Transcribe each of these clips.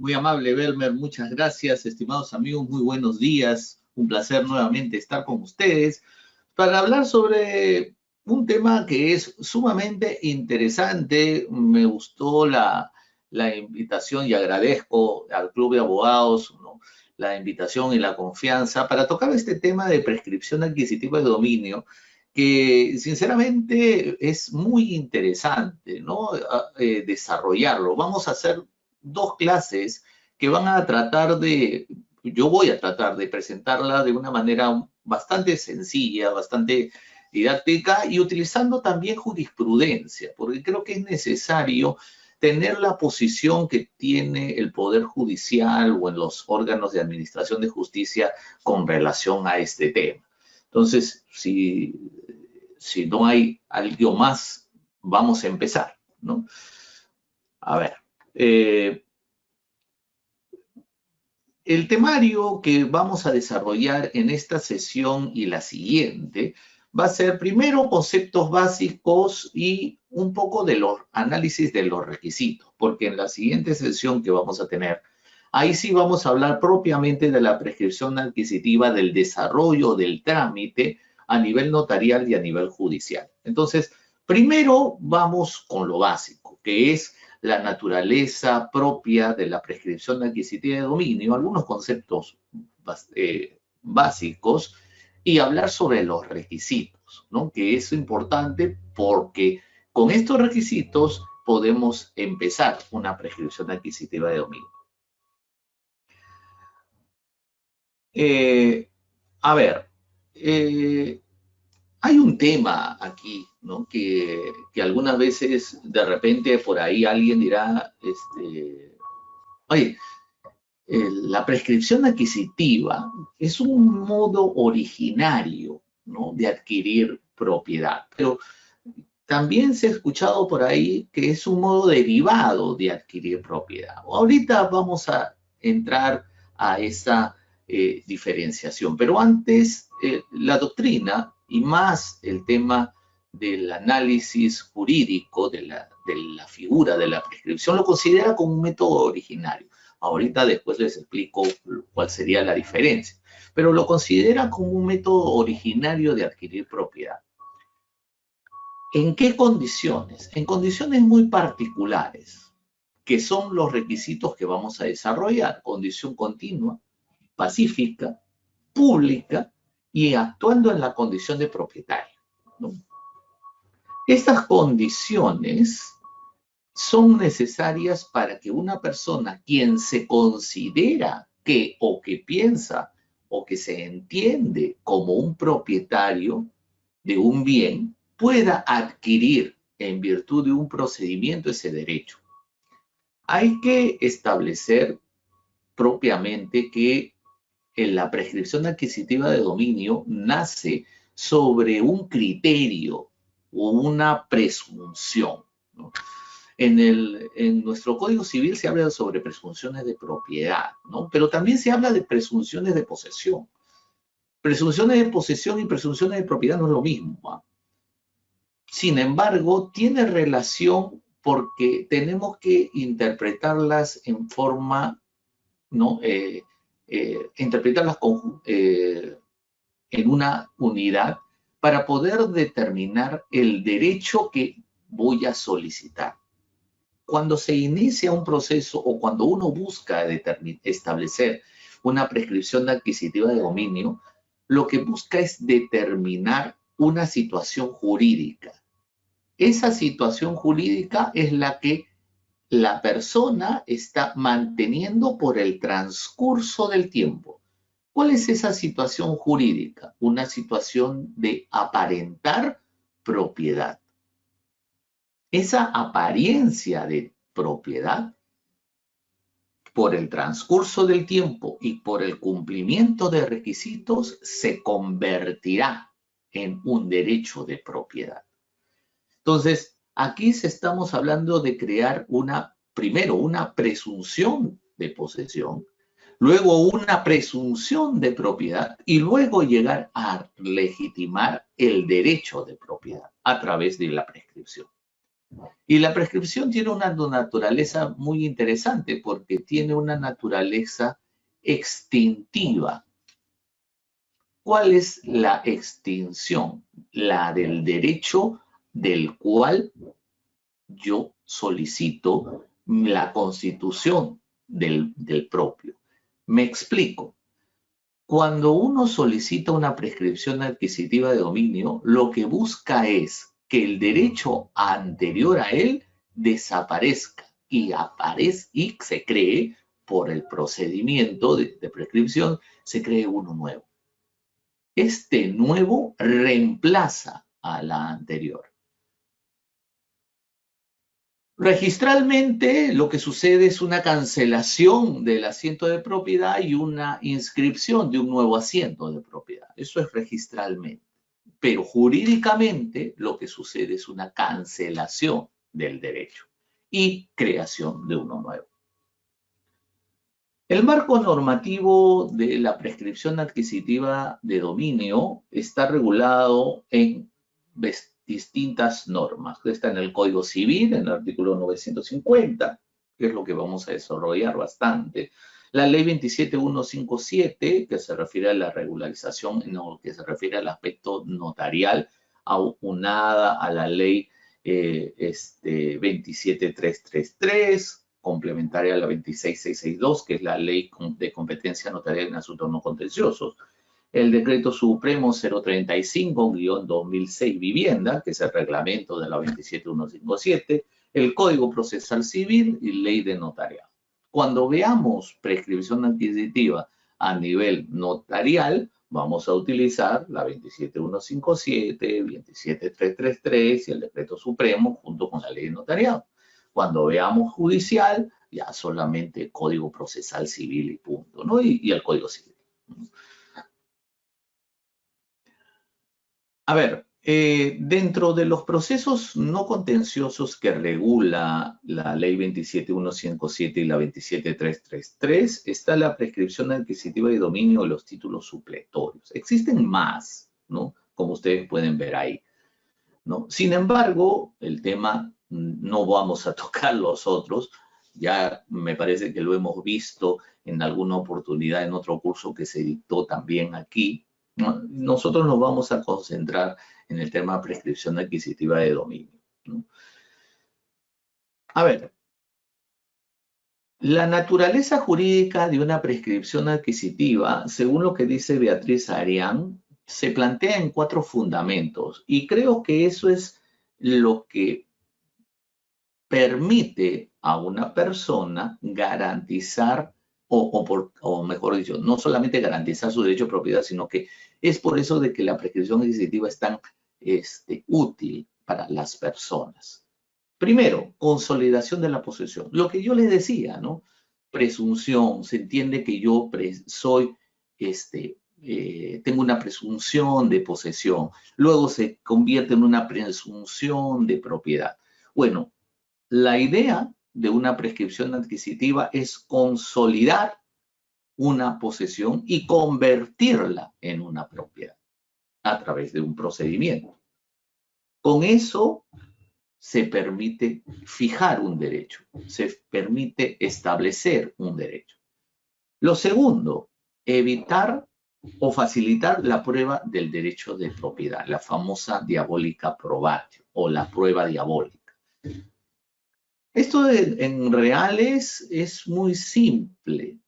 Muy amable, Belmer, muchas gracias. Estimados amigos, muy buenos días. Un placer nuevamente estar con ustedes para hablar sobre un tema que es sumamente interesante. Me gustó la invitación y agradezco al Club de Abogados, ¿no?, la invitación y la confianza para tocar este tema de prescripción adquisitiva de dominio, que sinceramente es muy interesante, ¿no? Desarrollarlo. Vamos a hacer dos clases que van a tratar de, yo voy a tratar de presentarla de una manera bastante sencilla, bastante didáctica y utilizando también jurisprudencia, porque creo que es necesario tener la posición que tiene el Poder Judicial o en los órganos de administración de justicia con relación a este tema. Entonces, si no hay algo más, vamos a empezar, ¿no? A ver, el temario que vamos a desarrollar en esta sesión y la siguiente va a ser primero conceptos básicos y un poco de los análisis de los requisitos, porque en la siguiente sesión que vamos a tener, ahí sí vamos a hablar propiamente de la prescripción adquisitiva, del desarrollo del trámite a nivel notarial y a nivel judicial. Entonces, primero vamos con lo básico, que es la naturaleza propia de la prescripción adquisitiva de dominio, algunos conceptos básicos y hablar sobre los requisitos, ¿no?, que es importante porque con estos requisitos podemos empezar una prescripción adquisitiva de dominio. A ver, hay un tema aquí, ¿no?, que algunas veces de repente por ahí alguien dirá, oye, la prescripción adquisitiva es un modo originario, ¿no?, de adquirir propiedad, pero también se ha escuchado por ahí que es un modo derivado de adquirir propiedad. Ahorita vamos a entrar a esa diferenciación, pero antes la doctrina y más el tema del análisis jurídico de la figura de la prescripción lo considera como un método originario. Ahorita después les explico cuál sería la diferencia, pero lo considera como un método originario de adquirir propiedad. ¿En qué condiciones? En condiciones muy particulares, que son los requisitos que vamos a desarrollar: condición continua, pacífica, pública y actuando en la condición de propietario, ¿no? Estas condiciones son necesarias para que una persona, quien se considera que o que piensa o que se entiende como un propietario de un bien, pueda adquirir en virtud de un procedimiento ese derecho. Hay que establecer propiamente que la prescripción adquisitiva de dominio nace sobre un criterio o una presunción, ¿no? En nuestro Código Civil se habla sobre presunciones de propiedad, ¿no?, pero también se habla de presunciones de posesión. Presunciones de posesión y presunciones de propiedad no es lo mismo, ¿eh? Sin embargo, tiene relación porque tenemos que interpretarlas en forma, ¿no?, interpretarlas en una unidad para poder determinar el derecho que voy a solicitar. Cuando se inicia un proceso o cuando uno busca establecer una prescripción adquisitiva de dominio, lo que busca es determinar una situación jurídica. Esa situación jurídica es la que la persona está manteniendo por el transcurso del tiempo. ¿Cuál es esa situación jurídica? Una situación de aparentar propiedad. Esa apariencia de propiedad, por el transcurso del tiempo y por el cumplimiento de requisitos, se convertirá en un derecho de propiedad. Entonces, aquí estamos hablando de crear primero una presunción de posesión, luego una presunción de propiedad y luego llegar a legitimar el derecho de propiedad a través de la prescripción. Y la prescripción tiene una naturaleza muy interesante porque tiene una naturaleza extintiva. ¿Cuál es la extinción? La del derecho del cual yo solicito la constitución del propio. Me explico. Cuando uno solicita una prescripción adquisitiva de dominio, lo que busca es que el derecho anterior a él desaparezca y se cree, por el procedimiento de prescripción, se cree uno nuevo. Este nuevo reemplaza a la anterior. Registralmente, lo que sucede es una cancelación del asiento de propiedad y una inscripción de un nuevo asiento de propiedad. Eso es registralmente. Pero jurídicamente, lo que sucede es una cancelación del derecho y creación de uno nuevo. El marco normativo de la prescripción adquisitiva de dominio está regulado en distintas normas. Está en el Código Civil, en el artículo 950, que es lo que vamos a desarrollar bastante. La ley 27157, que se refiere a la regularización, no, que se refiere al aspecto notarial, aunada a la ley 27333, complementaria a la 26662, que es la ley de competencia notarial en asuntos no contenciosos. El decreto supremo 035-2006 vivienda, que es el reglamento de la 27157, el Código Procesal Civil y ley de notariado. Cuando veamos prescripción adquisitiva a nivel notarial, vamos a utilizar la 27157, 27333 y el decreto supremo junto con la ley de notariado. Cuando veamos judicial, ya solamente Código Procesal Civil y punto, ¿no? Y el Código Civil. A ver, dentro de los procesos no contenciosos que regula la ley 27157 y la 27333 está la prescripción adquisitiva de dominio de los títulos supletorios. Existen más, ¿no? Como ustedes pueden ver ahí, ¿no? Sin embargo, el tema no vamos a tocar los otros. Ya me parece que lo hemos visto en alguna oportunidad en otro curso que se dictó también aquí. Nosotros nos vamos a concentrar en el tema de prescripción adquisitiva de dominio, ¿no? A ver, la naturaleza jurídica de una prescripción adquisitiva, según lo que dice Beatriz Arián, se plantea en 4 fundamentos y creo que eso es lo que permite a una persona garantizar, o mejor dicho, no solamente garantizar su derecho a propiedad, sino que es por eso de que la prescripción adquisitiva es tan útil para las personas. Primero, consolidación de la posesión. Lo que yo les decía, ¿no? Presunción, se entiende que yo tengo una presunción de posesión, luego se convierte en una presunción de propiedad. Bueno, la idea de una prescripción adquisitiva es consolidar una posesión y convertirla en una propiedad a través de un procedimiento. Con eso se permite fijar un derecho, se permite establecer un derecho. Lo segundo, evitar o facilitar la prueba del derecho de propiedad, la famosa diabólica probatio o la prueba diabólica. Esto en reales es muy simple.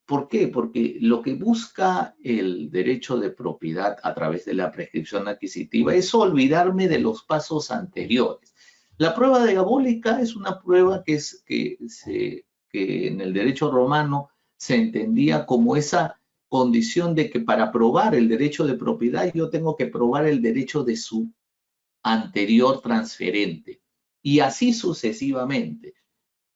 ¿Por qué? Porque lo que busca el derecho de propiedad a través de la prescripción adquisitiva es olvidarme de los pasos anteriores. La prueba diabólica es una prueba que en el derecho romano se entendía como esa condición de que para probar el derecho de propiedad yo tengo que probar el derecho de su anterior transferente. Y así sucesivamente,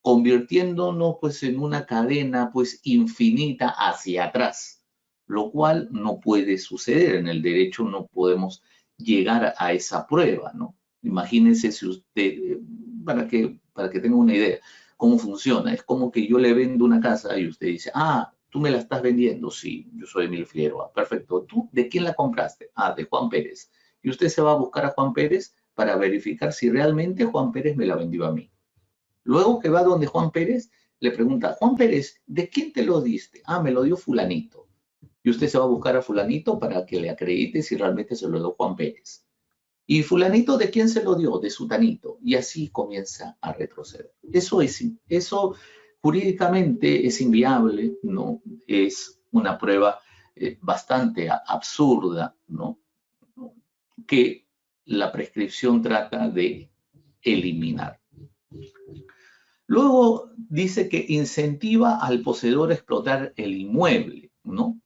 convirtiéndonos pues en una cadena pues infinita hacia atrás, lo cual no puede suceder. En el derecho no podemos llegar a esa prueba, ¿no? Imagínense si usted, para que tenga una idea, cómo funciona. Es como que yo le vendo una casa y usted dice, ah, tú me la estás vendiendo. Sí, yo soy Emil Figueroa. Perfecto. ¿Tú de quién la compraste? Ah, de Juan Pérez. Y usted se va a buscar a Juan Pérez para verificar si realmente Juan Pérez me la vendió a mí. Luego que va donde Juan Pérez, le pregunta, Juan Pérez, ¿de quién te lo diste? Ah, me lo dio fulanito. Y usted se va a buscar a fulanito para que le acredite si realmente se lo dio Juan Pérez. ¿Y fulanito de quién se lo dio? De sutanito. Y así comienza a retroceder. Eso jurídicamente es inviable, ¿no? Es una prueba bastante absurda, ¿no? Que la prescripción trata de eliminar. Luego dice que incentiva al poseedor a explotar el inmueble, ¿no?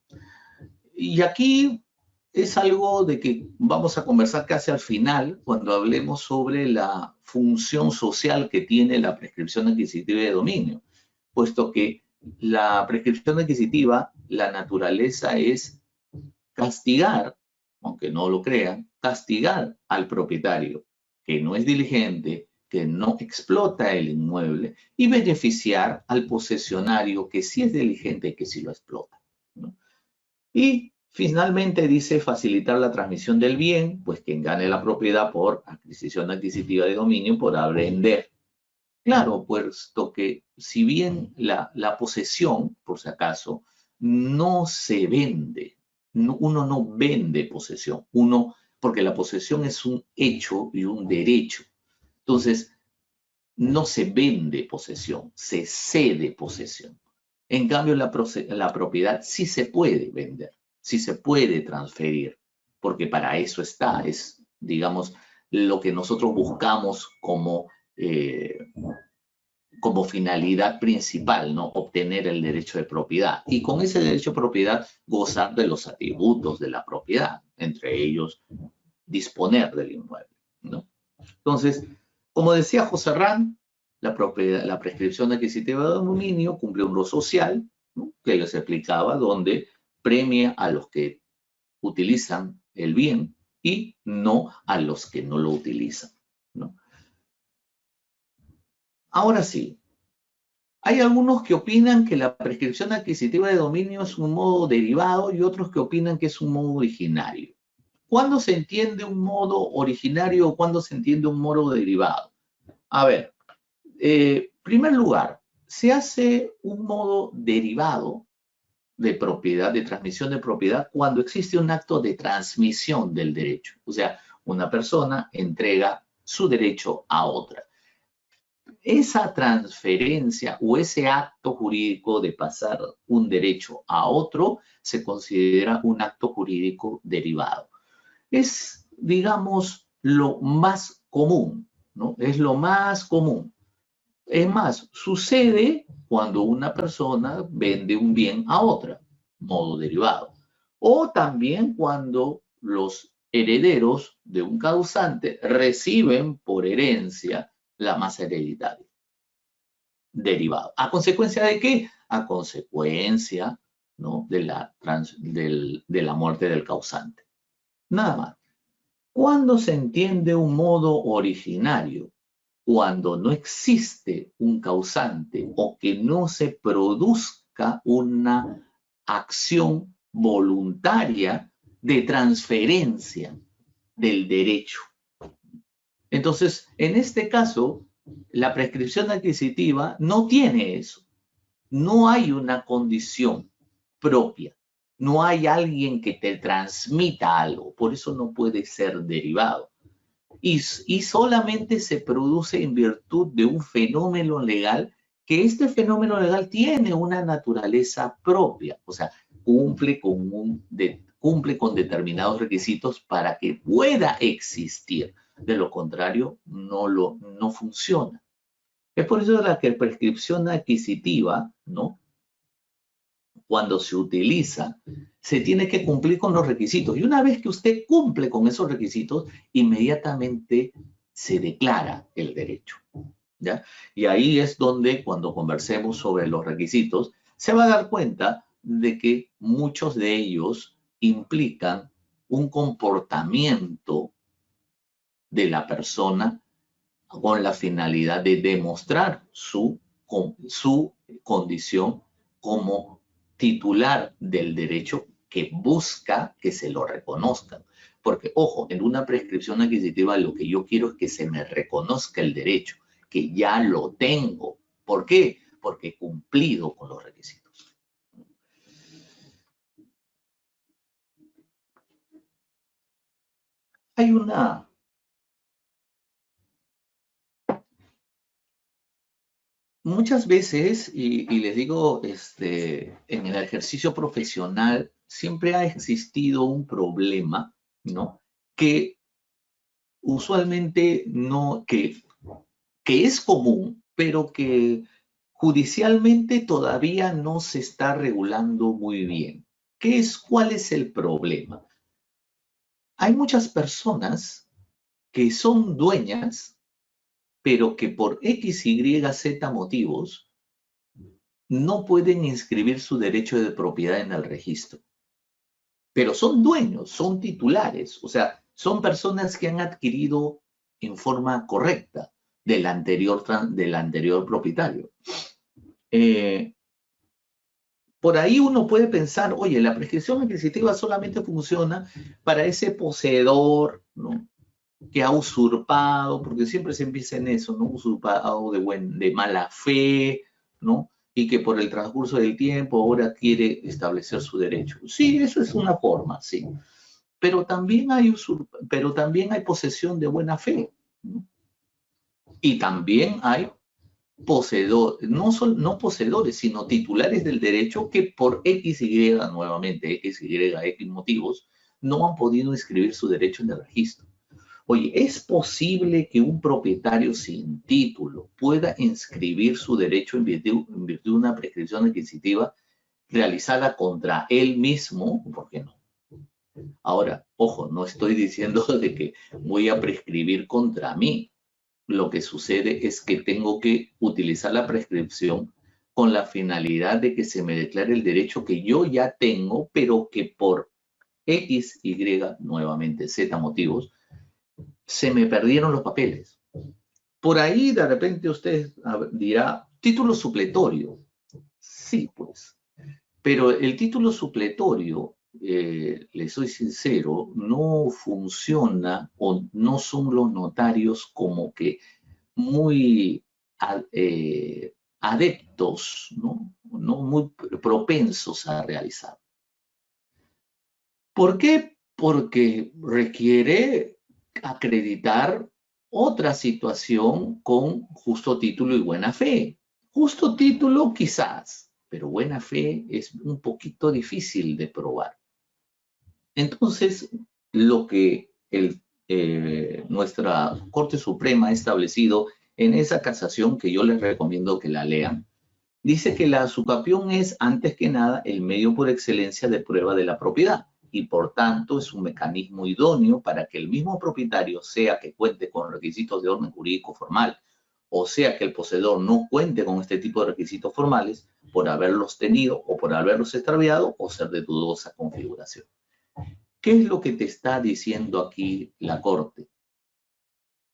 Y aquí es algo de que vamos a conversar casi al final, cuando hablemos sobre la función social que tiene la prescripción adquisitiva de dominio, puesto que la prescripción adquisitiva, la naturaleza es castigar, aunque no lo crean, castigar al propietario que no es diligente, que no explota el inmueble, y beneficiar al posesionario que sí es diligente y que sí lo explota, ¿no? Y finalmente dice facilitar la transmisión del bien, pues quien gane la propiedad por adquisición adquisitiva de dominio podrá vender. Claro, puesto que si bien la posesión, por si acaso, no se vende, uno no vende posesión, porque la posesión es un hecho y un derecho. Entonces, no se vende posesión, se cede posesión. En cambio, la propiedad sí se puede vender, sí se puede transferir, porque para eso está, es, digamos, lo que nosotros buscamos como finalidad principal, ¿no? Obtener el derecho de propiedad. Y con ese derecho de propiedad, gozar de los atributos de la propiedad, entre ellos, disponer del inmueble, ¿no? Entonces, como decía José Ran, la prescripción adquisitiva de dominio cumple un rol social, ¿no? Que les explicaba, donde premia a los que utilizan el bien y no a los que no lo utilizan, ¿no? Ahora sí, hay algunos que opinan que la prescripción adquisitiva de dominio es un modo derivado y otros que opinan que es un modo originario. ¿Cuándo se entiende un modo originario o cuándo se entiende un modo derivado? A ver, primer lugar, se hace un modo derivado de propiedad, de transmisión de propiedad, cuando existe un acto de transmisión del derecho. O sea, una persona entrega su derecho a otra. Esa transferencia o ese acto jurídico de pasar un derecho a otro se considera un acto jurídico derivado. Es, digamos, lo más común, ¿no? Es lo más común. Es más, sucede cuando una persona vende un bien a otra, modo derivado. O también cuando los herederos de un causante reciben por herencia la masa hereditaria, derivado. ¿A consecuencia de qué? A consecuencia, ¿no? de la muerte del causante. Nada más. ¿Cuándo se entiende un modo originario? Cuando no existe un causante o que no se produzca una acción voluntaria de transferencia del derecho. Entonces, en este caso, la prescripción adquisitiva no tiene eso. No hay una condición propia. No hay alguien que te transmita algo. Por eso no puede ser derivado. Y solamente se produce en virtud de un fenómeno legal, que este fenómeno legal tiene una naturaleza propia, o sea, cumple con determinados requisitos para que pueda existir. De lo contrario, no funciona. Es por eso que la prescripción adquisitiva, ¿no? Cuando se utiliza, se tiene que cumplir con los requisitos. Y una vez que usted cumple con esos requisitos, inmediatamente se declara el derecho, ¿ya? Y ahí es donde, cuando conversemos sobre los requisitos, se va a dar cuenta de que muchos de ellos implican un comportamiento de la persona con la finalidad de demostrar su condición como titular del derecho, que busca que se lo reconozcan. Porque, ojo, en una prescripción adquisitiva lo que yo quiero es que se me reconozca el derecho, que ya lo tengo. ¿Por qué? Porque he cumplido con los requisitos. Hay una... Muchas veces, y les digo, en el ejercicio profesional siempre ha existido un problema, ¿no? Que usualmente no, que es común, pero que judicialmente todavía no se está regulando muy bien. ¿Cuál es el problema? Hay muchas personas que son dueñas, pero que por X, Y, Z motivos no pueden inscribir su derecho de propiedad en el registro. Pero son dueños, son titulares, o sea, son personas que han adquirido en forma correcta del anterior propietario. Por ahí uno puede pensar, oye, la prescripción adquisitiva solamente funciona para ese poseedor, ¿no? Que ha usurpado, porque siempre se empieza en eso, ¿no? Usurpado de mala fe, ¿no? Y que por el transcurso del tiempo ahora quiere establecer su derecho. Sí, eso es una forma, sí. Pero también hay posesión de buena fe, ¿no? Y también hay poseedores, no poseedores, sino titulares del derecho que por X, Y, nuevamente, X, Y, X motivos, no han podido inscribir su derecho en el registro. Oye, ¿es posible que un propietario sin título pueda inscribir su derecho en virtud de una prescripción adquisitiva realizada contra él mismo? ¿Por qué no? Ahora, ojo, no estoy diciendo de que voy a prescribir contra mí. Lo que sucede es que tengo que utilizar la prescripción con la finalidad de que se me declare el derecho que yo ya tengo, pero que por X, Y, nuevamente Z motivos, se me perdieron los papeles. Por ahí de repente usted dirá, título supletorio. Sí, pues. Pero el título supletorio, le soy sincero, no funciona o no son los notarios como que muy adeptos, ¿no? No muy propensos a realizar. ¿Por qué? Porque requiere acreditar otra situación con justo título y buena fe. Justo título quizás, pero buena fe es un poquito difícil de probar. Entonces, lo que nuestra Corte Suprema ha establecido en esa casación, que yo les recomiendo que la lean, dice que la usucapión es, antes que nada, el medio por excelencia de prueba de la propiedad y, por tanto, es un mecanismo idóneo para que el mismo propietario, sea que cuente con requisitos de orden jurídico formal, o sea que el poseedor no cuente con este tipo de requisitos formales, por haberlos tenido o por haberlos extraviado o ser de dudosa configuración. ¿Qué es lo que te está diciendo aquí la Corte?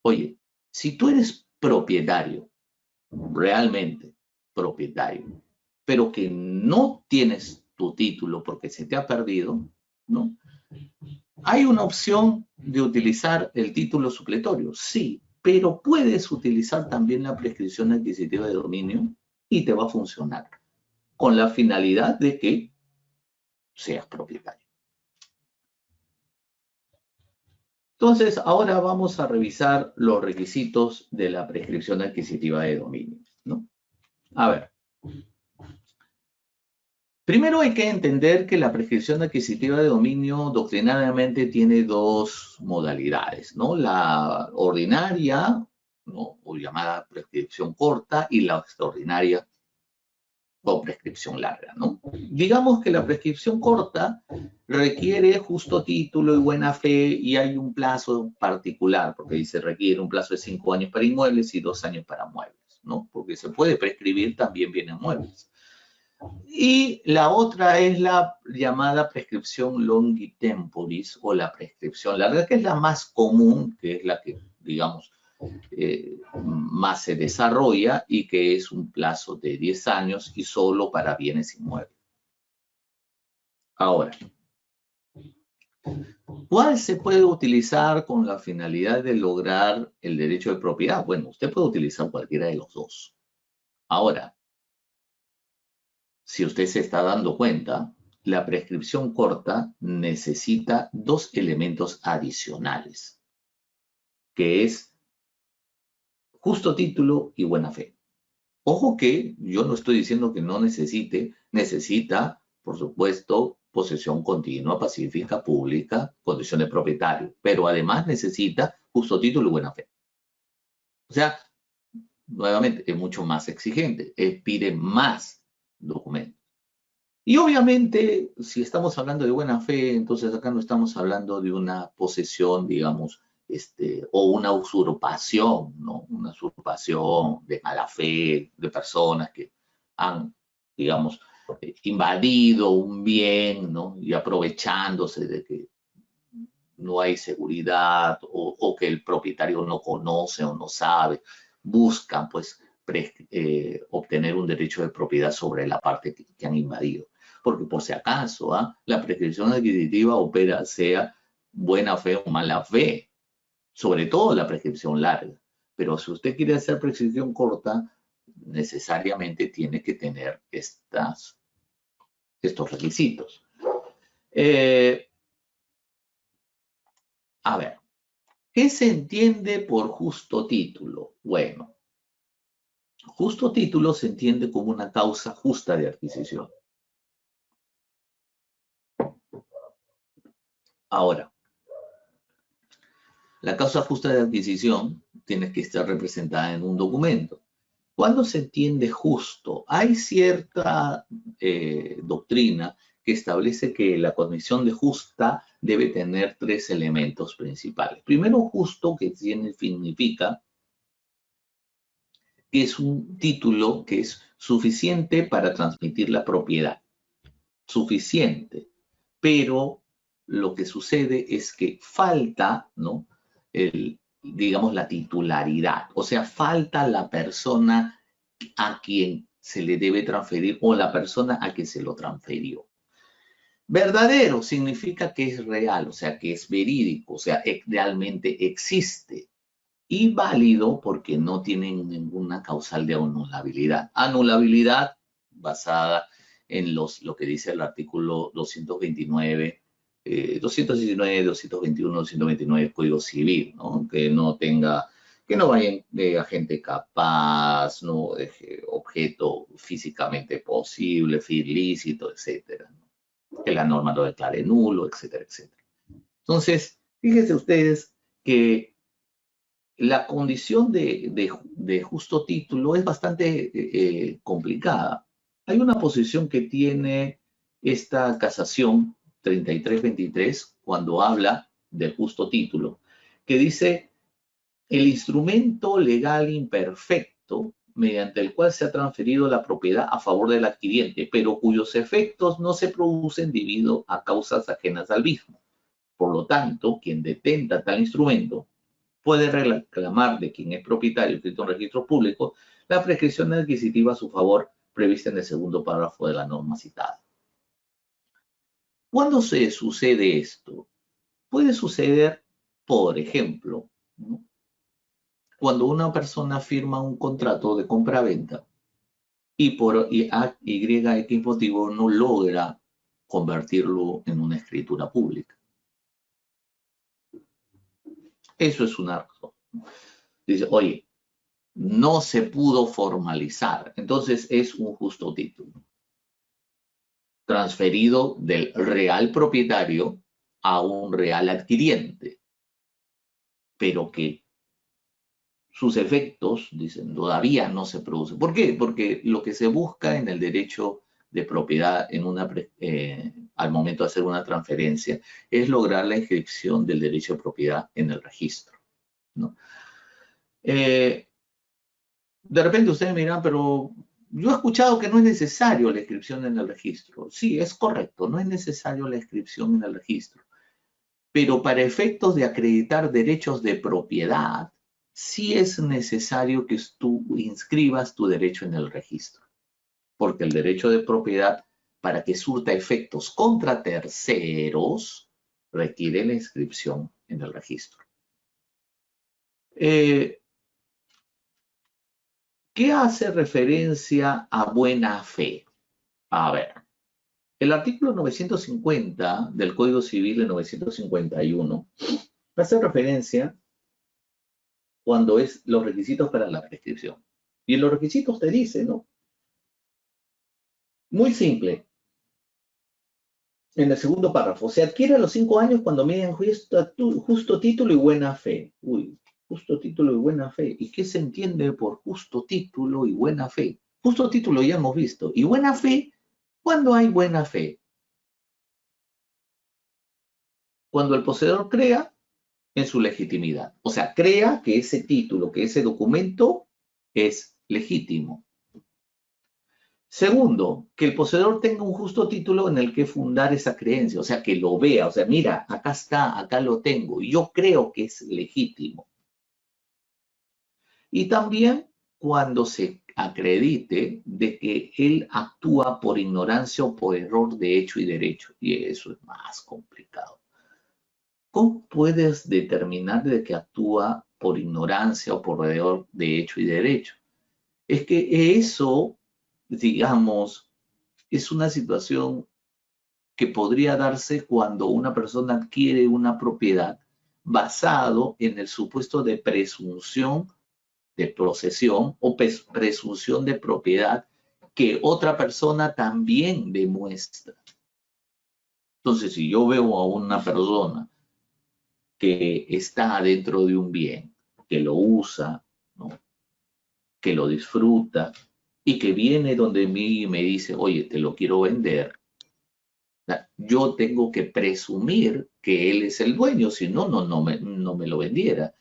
Oye, si tú eres propietario, realmente propietario, pero que no tienes tu título porque se te ha perdido, ¿no? ¿Hay una opción de utilizar el título supletorio? Sí, pero puedes utilizar también la prescripción adquisitiva de dominio y te va a funcionar con la finalidad de que seas propietario. Entonces, ahora vamos a revisar los requisitos de la prescripción adquisitiva de dominio, ¿no? A ver. Primero hay que entender que la prescripción adquisitiva de dominio doctrinariamente tiene dos modalidades, ¿no? La ordinaria, ¿no? O llamada prescripción corta, y la extraordinaria o prescripción larga, ¿no? Digamos que la prescripción corta requiere justo título y buena fe y hay un plazo particular, porque dice requiere un plazo de 5 años para inmuebles y 2 años para muebles, ¿no? Porque se puede prescribir también bienes muebles. Y la otra es la llamada prescripción longi temporis o la prescripción larga, que es la más común, que es la que, digamos, más se desarrolla y que es un plazo de 10 años y solo para bienes inmuebles. Ahora, ¿Cuál se puede utilizar con la finalidad de lograr el derecho de propiedad? Bueno, usted puede utilizar cualquiera de los dos. Ahora, si usted se está dando cuenta, la prescripción corta necesita dos elementos adicionales, que es justo título y buena fe. Ojo que yo no estoy diciendo que no necesita, por supuesto, posesión continua, pacífica, pública, condición de propietario, pero además necesita justo título y buena fe. O sea, nuevamente, es mucho más exigente, pide más documentos. Y obviamente, si estamos hablando de buena fe, entonces acá no estamos hablando de una posesión, digamos, o una usurpación, ¿no? Una usurpación de mala fe de personas que han, digamos, invadido un bien, ¿no? Y aprovechándose de que no hay seguridad o que el propietario no conoce o no sabe, buscan, pues, obtener un derecho de propiedad sobre la parte que han invadido. Porque por si acaso, la prescripción adquisitiva opera sea buena fe o mala fe, sobre todo la prescripción larga. Pero si usted quiere hacer prescripción corta, necesariamente tiene que tener estos requisitos. A ver, ¿qué se entiende por justo título? Bueno, justo título se entiende como una causa justa de adquisición. Ahora, la causa justa de adquisición tiene que estar representada en un documento. ¿Cuándo se entiende justo? Hay cierta doctrina que establece que la condición de justa debe tener tres elementos principales. Primero, justo, que significa que es un título que es suficiente para transmitir la propiedad. Suficiente. Pero lo que sucede es que falta, ¿no? Digamos, la titularidad. O sea, falta la persona a quien se le debe transferir o la persona a quien se lo transfirió. Verdadero significa que es real, o sea, que es verídico, o sea, realmente existe. Y válido porque no tienen ninguna causal de anulabilidad. Anulabilidad basada en lo que dice el artículo 229, 219, 221, 229 del Código Civil, ¿no? Que no tenga, que no vaya de agente capaz, no deje objeto físicamente posible, fin ilícito, etcétera, ¿no? Que la norma lo declare nulo, etcétera, etcétera. Entonces, fíjense ustedes que la condición de justo título es bastante complicada. Hay una posición que tiene esta casación 3323 cuando habla del justo título, que dice el instrumento legal imperfecto mediante el cual se ha transferido la propiedad a favor del adquiriente, pero cuyos efectos no se producen debido a causas ajenas al mismo. Por lo tanto, quien detenta tal instrumento puede reclamar de quien es propietario inscrito en registro público la prescripción adquisitiva a su favor prevista en el segundo párrafo de la norma citada. ¿Cuándo se sucede esto? Puede suceder, por ejemplo, ¿no? Cuando una persona firma un contrato de compra-venta y por Y X motivo no logra convertirlo en una escritura pública. Eso es una razón. Dice, oye, no se pudo formalizar. Entonces es un justo título transferido del real propietario a un real adquiriente, pero que sus efectos, dicen, todavía no se producen. ¿Por qué? Porque lo que se busca en el derecho de propiedad al momento de hacer una transferencia es lograr la inscripción del derecho de propiedad en el registro, ¿no? De repente ustedes me dirán, pero yo he escuchado que no es necesario la inscripción en el registro. Sí, es correcto, no es necesario la inscripción en el registro. Pero para efectos de acreditar derechos de propiedad, sí es necesario que tú inscribas tu derecho en el registro. Porque el derecho de propiedad, para que surta efectos contra terceros, requiere la inscripción en el registro. ¿Qué hace referencia a buena fe? A ver, el artículo 950 del Código Civil de 951 hace referencia cuando es los requisitos para la prescripción. Y en los requisitos te dice, ¿no? Muy simple. En el segundo párrafo, se adquiere a los 5 años cuando median justo título y buena fe. Uy, justo título y buena fe. ¿Y qué se entiende por justo título y buena fe? Justo título ya hemos visto. ¿Y buena fe? ¿Cuándo hay buena fe? Cuando el poseedor crea en su legitimidad. O sea, crea que ese título, que ese documento es legítimo. Segundo, que el poseedor tenga un justo título en el que fundar esa creencia, o sea, que lo vea, o sea, mira, acá está, acá lo tengo, y yo creo que es legítimo. Y también cuando se acredite de que él actúa por ignorancia o por error de hecho y derecho, y eso es más complicado. ¿Cómo puedes determinar de que actúa por ignorancia o por error de hecho y derecho? Es que eso, digamos, es una situación que podría darse cuando una persona adquiere una propiedad basado en el supuesto de presunción de posesión o presunción de propiedad que otra persona también demuestra. Entonces, si yo veo a una persona que está dentro de un bien, que lo usa, ¿no? Que lo disfruta y que viene donde mí y me dice, oye, te lo quiero vender, yo tengo que presumir que él es el dueño, si no, no me lo vendiera.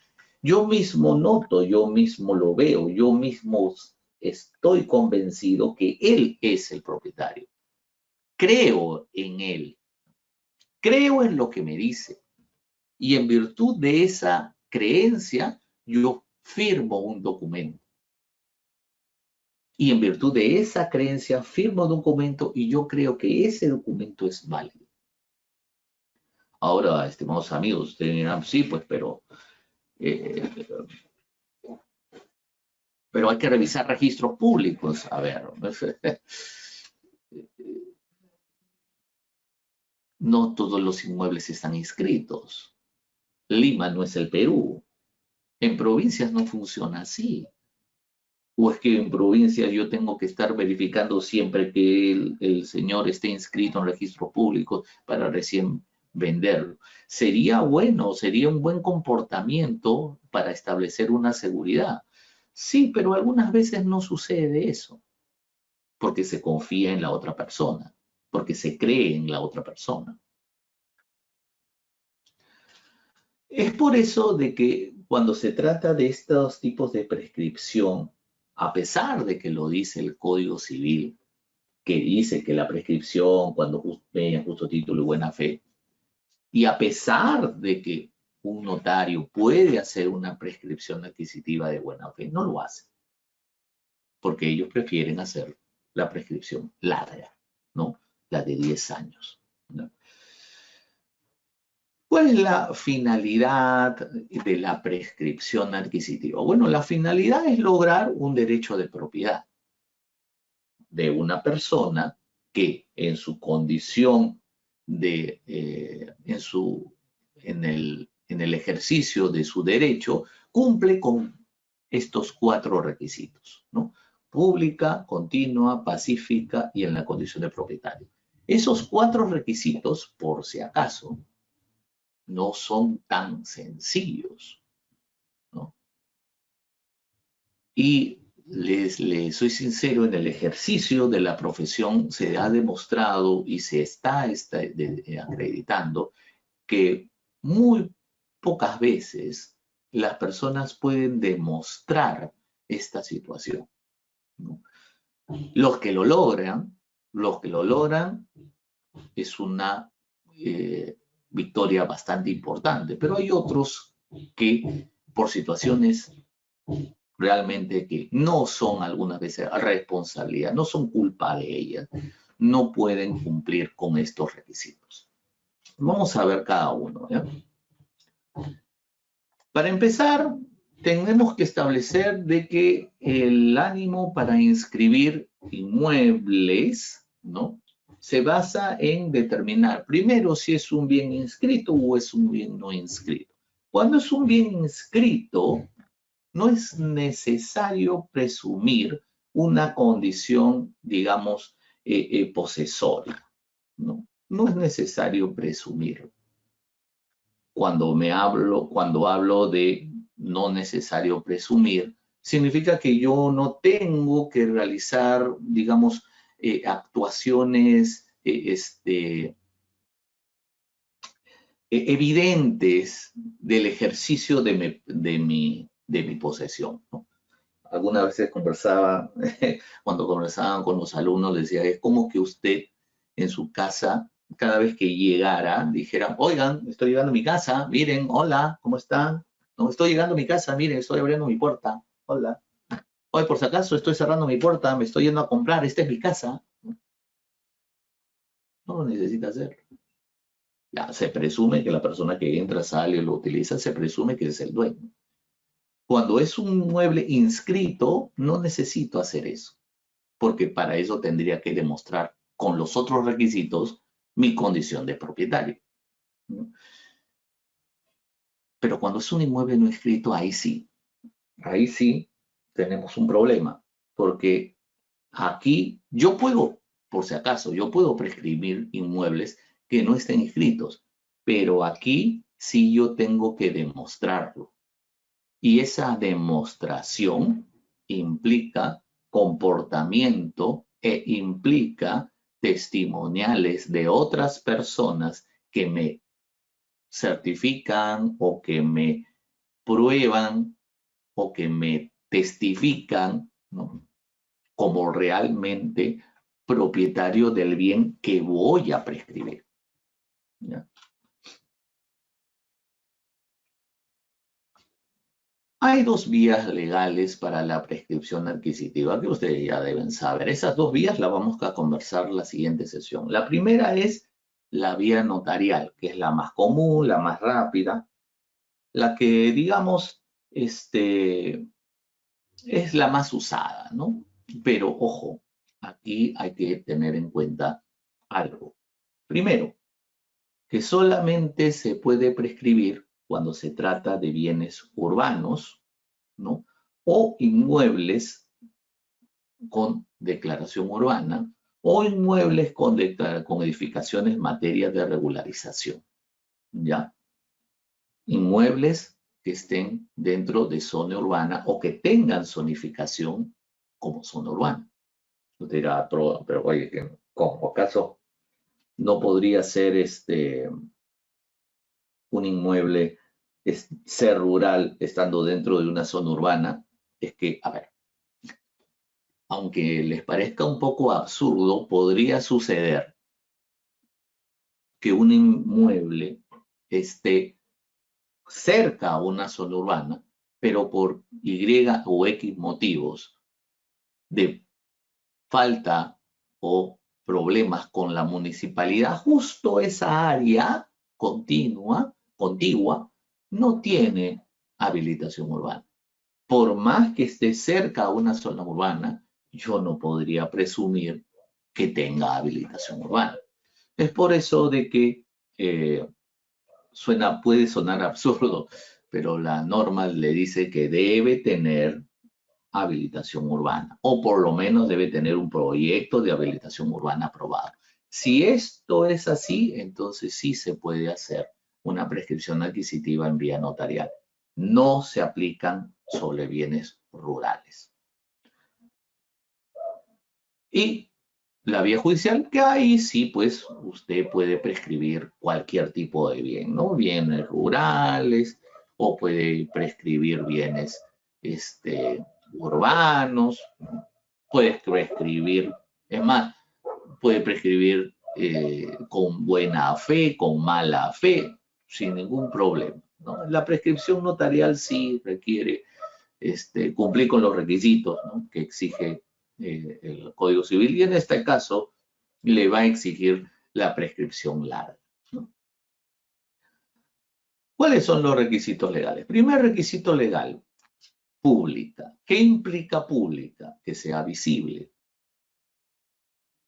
Yo mismo noto, yo mismo lo veo, yo mismo estoy convencido que él es el propietario. Creo en él, creo en lo que me dice. Y en virtud de esa creencia, yo firmo un documento. Y en virtud de esa creencia, firmo un documento y yo creo que ese documento es válido. Ahora, estimados amigos, ustedes dirán, sí, pues, pero hay que revisar registros públicos. A ver, no todos los inmuebles están inscritos. Lima no es el Perú. En provincias no funciona así. ¿O es que en provincias yo tengo que estar verificando siempre que el señor esté inscrito en registros públicos para recién venderlo? Sería bueno, sería un buen comportamiento para establecer una seguridad. Sí, pero algunas veces no sucede eso, porque se confía en la otra persona, porque se cree en la otra persona. Es por eso de que cuando se trata de estos tipos de prescripción, a pesar de que lo dice el Código Civil, que dice que la prescripción cuando median justo título y buena fe, y a pesar de que un notario puede hacer una prescripción adquisitiva de buena fe, no lo hace, porque ellos prefieren hacer la prescripción larga, ¿no? La de 10 años, ¿no? ¿Cuál es la finalidad de la prescripción adquisitiva? Bueno, la finalidad es lograr un derecho de propiedad de una persona que en su condición de, en el ejercicio de su derecho, cumple con estos 4 requisitos, ¿no? Pública, continua, pacífica y en la condición de propietario. Esos 4 requisitos, por si acaso, no son tan sencillos, ¿no? Y les soy sincero, en el ejercicio de la profesión se ha demostrado y se está acreditando que muy pocas veces las personas pueden demostrar esta situación, ¿no? Los que lo logran es una victoria bastante importante, pero hay otros que por situaciones realmente que no son algunas veces responsabilidad, no son culpa de ellas, no pueden cumplir con estos requisitos. Vamos a ver cada uno, ¿ya? Para empezar, tenemos que establecer de que el ánimo para inscribir inmuebles, ¿no?, se basa en determinar primero si es un bien inscrito o es un bien no inscrito. Cuando es un bien inscrito, no es necesario presumir una condición, digamos, posesoria, ¿no? No es necesario presumirlo. Cuando hablo de no necesario presumir, significa que yo no tengo que realizar, digamos, actuaciones evidentes del ejercicio de mi posesión, ¿no? Algunas veces conversaba, cuando conversaban con los alumnos, les decía, es como que usted en su casa, cada vez que llegara, dijera, oigan, estoy llegando a mi casa, miren, hola, ¿cómo están? No, estoy llegando a mi casa, miren, estoy abriendo mi puerta, hola. Hoy, por si acaso, estoy cerrando mi puerta, me estoy yendo a comprar, esta es mi casa. No lo necesita hacer. Ya, se presume que la persona que entra, sale o lo utiliza, se presume que es el dueño. Cuando es un mueble inscrito, no necesito hacer eso, porque para eso tendría que demostrar con los otros requisitos mi condición de propietario, ¿no? Pero cuando es un inmueble no inscrito, ahí sí tenemos un problema, porque aquí yo puedo, por si acaso, yo puedo prescribir inmuebles que no estén inscritos, pero aquí sí yo tengo que demostrarlo. Y esa demostración implica comportamiento e implica testimoniales de otras personas que me certifican o que me prueban o que me testifican, ¿no?, como realmente propietario del bien que voy a prescribir, ¿ya? Hay dos vías legales para la prescripción adquisitiva que ustedes ya deben saber. Esas dos vías las vamos a conversar en la siguiente sesión. La primera es la vía notarial, que es la más común, la más rápida, la que, digamos, es la más usada, ¿no? Pero ojo, aquí hay que tener en cuenta algo. Primero, que solamente se puede prescribir cuando se trata de bienes urbanos, ¿no?, o inmuebles con declaración urbana o inmuebles con edificaciones en materia de regularización, ¿ya? Inmuebles que estén dentro de zona urbana o que tengan zonificación como zona urbana. Usted dirá, pero oye, ¿cómo acaso no podría ser un inmueble ser rural estando dentro de una zona urbana? Es que, a ver, aunque les parezca un poco absurdo, podría suceder que un inmueble esté cerca a una zona urbana, pero por Y o X motivos de falta o problemas con la municipalidad, justo esa área contigua, no tiene habilitación urbana. Por más que esté cerca a una zona urbana, yo no podría presumir que tenga habilitación urbana. Es por eso de que puede sonar absurdo, pero la norma le dice que debe tener habilitación urbana, o por lo menos debe tener un proyecto de habilitación urbana aprobado. Si esto es así, entonces sí se puede hacer una prescripción adquisitiva en vía notarial. No se aplican sobre bienes rurales. Y la vía judicial, que ahí sí, pues, usted puede prescribir cualquier tipo de bien, ¿no? Bienes rurales, o puede prescribir bienes urbanos, ¿no? Puede prescribir, es más, puede prescribir con buena fe, con mala fe, sin ningún problema, ¿no? La prescripción notarial sí requiere cumplir con los requisitos, ¿no?, que exige el Código Civil, y en este caso le va a exigir la prescripción larga, ¿no? ¿Cuáles son los requisitos legales? Primer requisito legal, pública. ¿Qué implica pública? Que sea visible,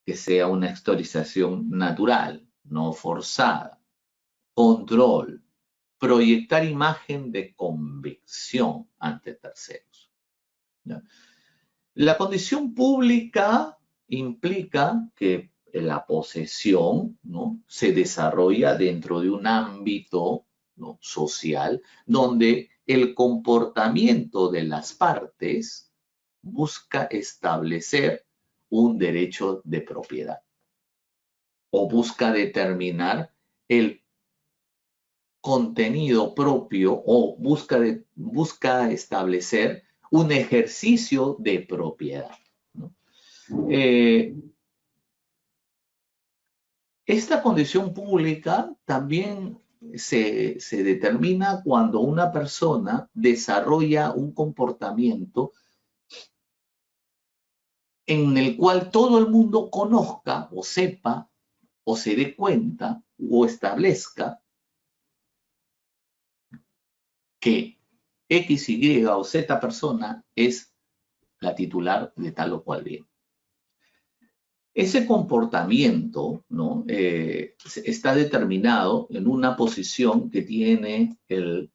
que sea una historización natural, no forzada. Control, proyectar imagen de convicción ante terceros. ¿Ya? La condición pública implica que la posesión, ¿no?, se desarrolla dentro de un ámbito, ¿no?, social, donde el comportamiento de las partes busca establecer un derecho de propiedad o busca determinar el contenido propio o busca establecer un ejercicio de propiedad, ¿no? Esta condición pública también se determina cuando una persona desarrolla un comportamiento en el cual todo el mundo conozca o sepa o se dé cuenta o establezca que X, Y o Z persona es la titular de tal o cual bien. Ese comportamiento, ¿no?, está determinado en una posición que tiene el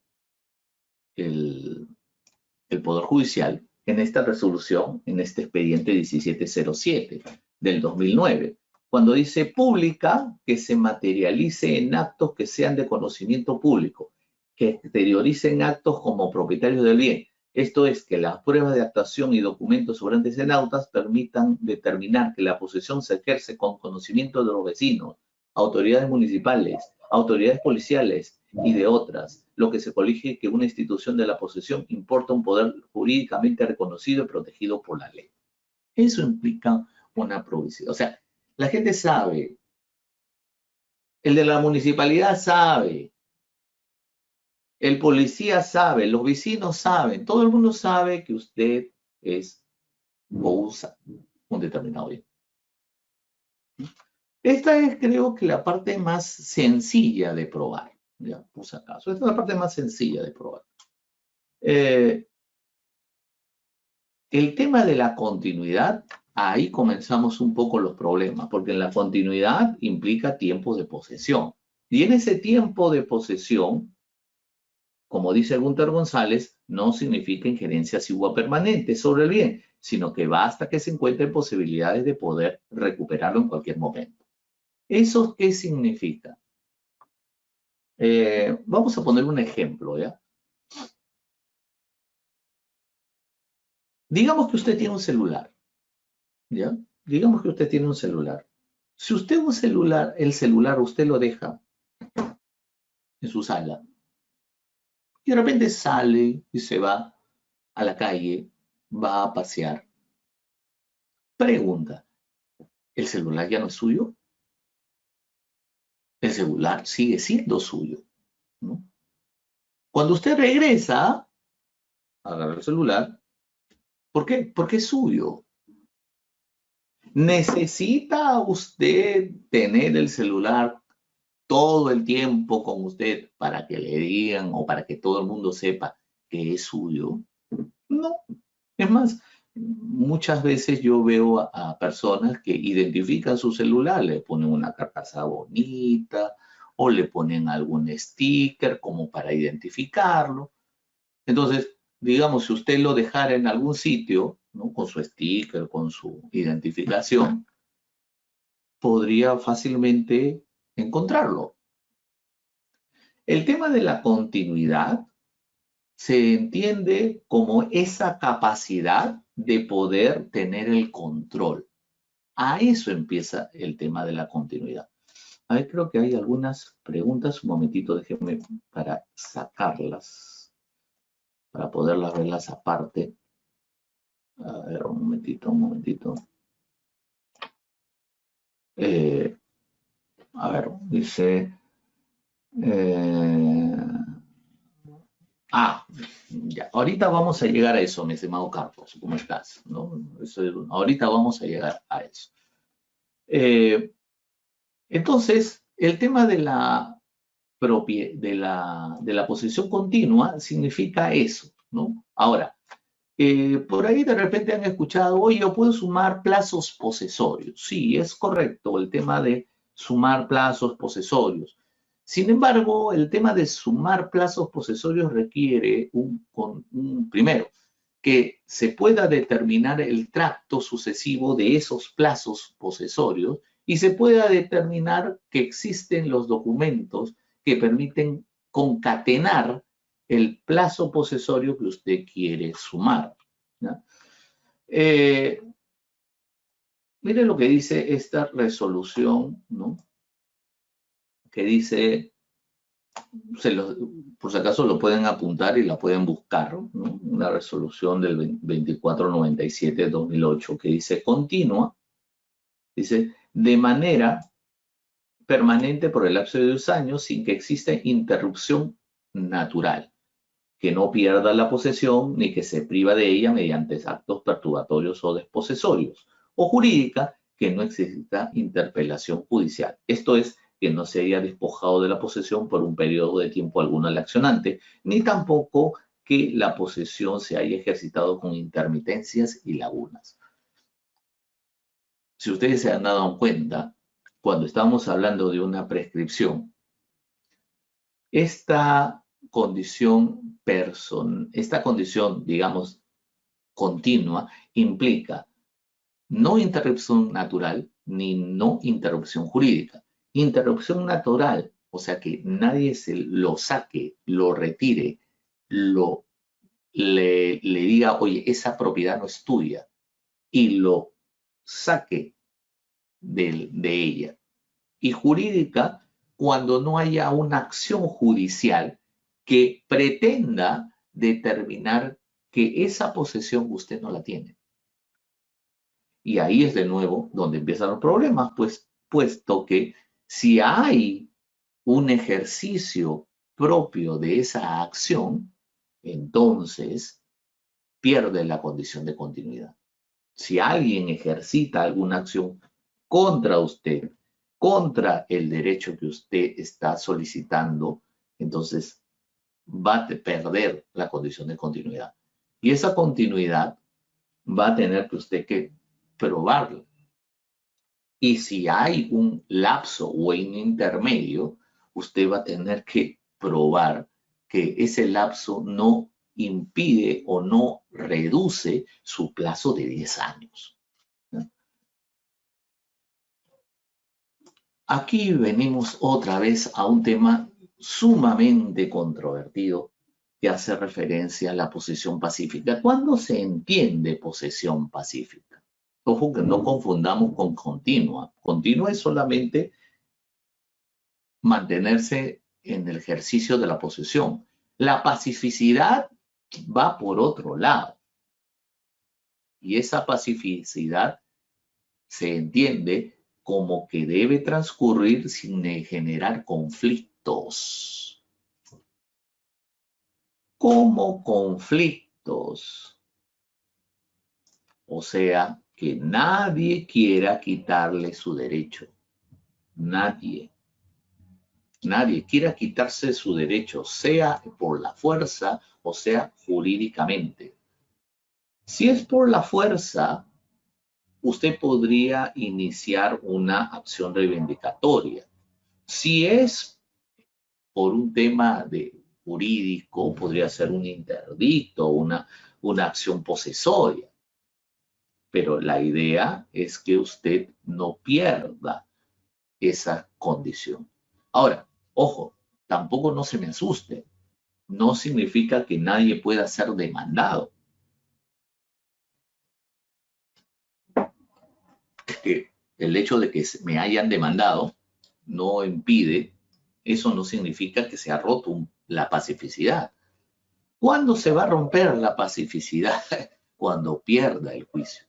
Poder Judicial en esta resolución, en este expediente 1707 del 2009, cuando dice pública que se materialice en actos que sean de conocimiento público, que exterioricen actos como propietarios del bien. Esto es, que las pruebas de actuación y documentos sobrantes en autas permitan determinar que la posesión se ejerce con conocimiento de los vecinos, autoridades municipales, autoridades policiales y de otras, lo que se colige que una institución de la posesión importa un poder jurídicamente reconocido y protegido por la ley. Eso implica una provisión. O sea, la gente sabe, el de la municipalidad sabe, el policía sabe, los vecinos saben, todo el mundo sabe que usted es o usa un determinado bien. Esta es, creo que, la parte más sencilla de probar. Ya, por si acaso. Esta es la parte más sencilla de probar. El tema de la continuidad, ahí comenzamos un poco los problemas, porque en la continuidad implica tiempo de posesión. Y en ese tiempo de posesión, como dice Gunter González, no significa injerencia asigua permanente sobre el bien, sino que basta que se encuentren posibilidades de poder recuperarlo en cualquier momento. ¿Eso qué significa? Vamos a poner un ejemplo, ¿ya? Digamos que usted tiene un celular, ¿ya? Digamos que usted tiene un celular. Si usted el celular usted lo deja en su sala y de repente sale y se va a la calle, va a pasear. Pregunta, ¿el celular ya no es suyo? El celular sigue siendo suyo, ¿no? Cuando usted regresa, agarra el celular. ¿Por qué? Porque es suyo. ¿Necesita usted tener el celular todo el tiempo con usted para que le digan o para que todo el mundo sepa que es suyo? No. Es más, muchas veces yo veo a personas que identifican su celular, le ponen una carcasa bonita o le ponen algún sticker como para identificarlo. Entonces, digamos, si usted lo dejara en algún sitio, ¿no?, con su sticker, con su identificación, podría fácilmente encontrarlo. El tema de la continuidad se entiende como esa capacidad de poder tener el control. A eso empieza el tema de la continuidad. A ver, creo que hay algunas preguntas. Un momentito, déjenme para sacarlas, para poderlas verlas aparte. A ver, un momentito, un momentito. A ver, dice... ya, ahorita vamos a llegar a eso, mi estimado Carlos, ¿cómo estás? ¿No? Ahorita vamos a llegar a eso. Entonces, el tema de la de la posesión continua significa eso, ¿no? Ahora, por ahí de repente han escuchado, oye, yo puedo sumar plazos posesorios. Sí, es correcto el tema de sumar plazos posesorios. Sin embargo, el tema de sumar plazos posesorios requiere primero, que se pueda determinar el tracto sucesivo de esos plazos posesorios y se pueda determinar que existen los documentos que permiten concatenar el plazo posesorio que usted quiere sumar, ¿no? Mire lo que dice esta resolución, ¿no? Que dice, por si acaso lo pueden apuntar y la pueden buscar, ¿no? Una resolución del 2497 de 2008 que dice continua, dice de manera permanente por el lapso de 2 años sin que exista interrupción natural, que no pierda la posesión ni que se priva de ella mediante actos perturbatorios o desposesorios, o jurídica, que no exista interpelación judicial. Esto es, que no se haya despojado de la posesión por un periodo de tiempo alguno al accionante, ni tampoco que la posesión se haya ejercitado con intermitencias y lagunas. Si ustedes se han dado cuenta, cuando estamos hablando de una prescripción, esta condición, digamos, continua, implica no interrupción natural ni no interrupción jurídica. Interrupción natural, o sea que nadie se lo saque, lo retire, le diga, oye, esa propiedad no es tuya, y lo saque de ella. Y jurídica, cuando no haya una acción judicial que pretenda determinar que esa posesión usted no la tiene. Y ahí es de nuevo donde empiezan los problemas, pues, puesto que si hay un ejercicio propio de esa acción, entonces pierde la condición de continuidad. Si alguien ejercita alguna acción contra usted, contra el derecho que usted está solicitando, entonces va a perder la condición de continuidad. Y esa continuidad va a tener que usted que probarla. Y si hay un lapso o un intermedio, usted va a tener que probar que ese lapso no impide o no reduce su plazo de 10 años. Aquí venimos otra vez a un tema sumamente controvertido que hace referencia a la posesión pacífica. ¿Cuándo se entiende posesión pacífica? Ojo que no confundamos con continua. Continua es solamente mantenerse en el ejercicio de la posesión. La pacificidad va por otro lado. Y esa pacificidad se entiende como que debe transcurrir sin generar conflictos. Como conflictos. O sea, que nadie quiera quitarle su derecho. Nadie. Nadie quiera quitarse su derecho, sea por la fuerza o sea jurídicamente. Si es por la fuerza, usted podría iniciar una acción reivindicatoria. Si es por un tema jurídico, podría ser un interdicto, una acción posesoria. Pero la idea es que usted no pierda esa condición. Ahora, ojo, tampoco no se me asuste. No significa que nadie pueda ser demandado. Es que el hecho de que me hayan demandado no impide, eso no significa que se ha roto la pacificidad. ¿Cuándo se va a romper la pacificidad? Cuando pierda el juicio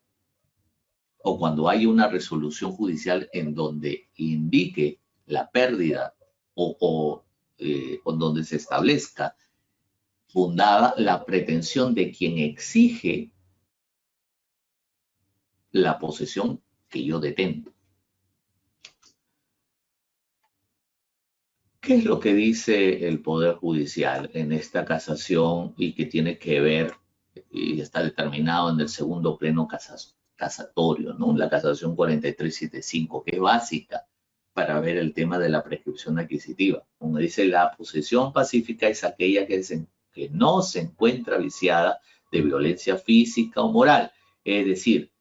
o cuando haya una resolución judicial en donde indique la pérdida o donde se establezca fundada la pretensión de quien exige la posesión que yo detengo. ¿Qué es lo que dice el Poder Judicial en esta casación y que tiene que ver y está determinado en el segundo pleno casatorio, ¿no? La casación 4375, que es básica para ver el tema de la prescripción adquisitiva? Como dice, la posesión pacífica es aquella que no se encuentra viciada de violencia física o moral, es decir,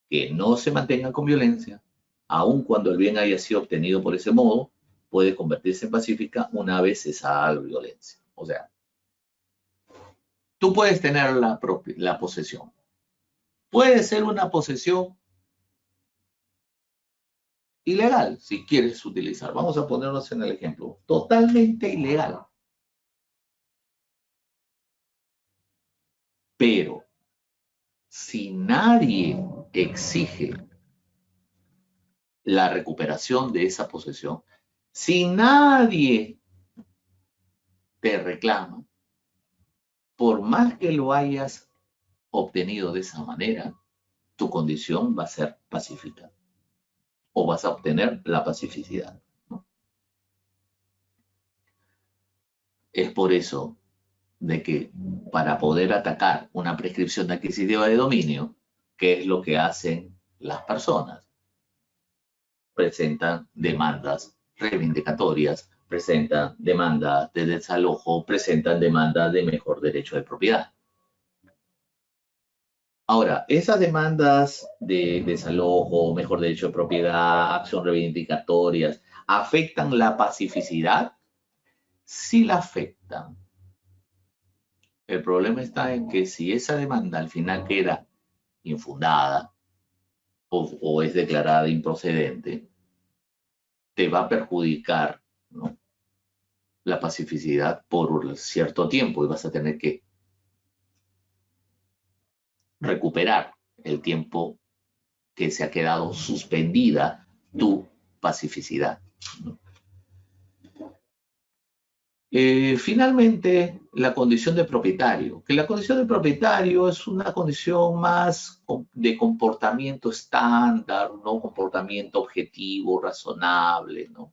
que no se mantenga con violencia, aun cuando el bien haya sido obtenido por ese modo, puede convertirse en pacífica una vez cesada la violencia. O sea, tú puedes tener la posesión. Puede ser una posesión ilegal, si quieres utilizar. Vamos a ponernos en el ejemplo. Totalmente ilegal. Pero si nadie exige la recuperación de esa posesión, si nadie te reclama, por más que lo hayas obtenido de esa manera, tu condición va a ser pacífica o vas a obtener la pacificidad, ¿no? Es por eso de que para poder atacar una prescripción adquisitiva de dominio, ¿qué es lo que hacen las personas? Presentan demandas reivindicatorias, presentan demandas de desalojo, presentan demandas de mejor derecho de propiedad. Ahora, esas demandas de desalojo, mejor derecho de propiedad, acción reivindicatorias, ¿afectan la pacificidad? Sí la afectan. El problema está en que si esa demanda al final queda infundada o es declarada improcedente, te va a perjudicar, ¿no?, la pacificidad por cierto tiempo y vas a tener que recuperar el tiempo que se ha quedado suspendida tu pacificidad, ¿no? Finalmente, la condición de propietario, que la condición de propietario es una condición más de comportamiento estándar, ¿no? Comportamiento objetivo, razonable, ¿no?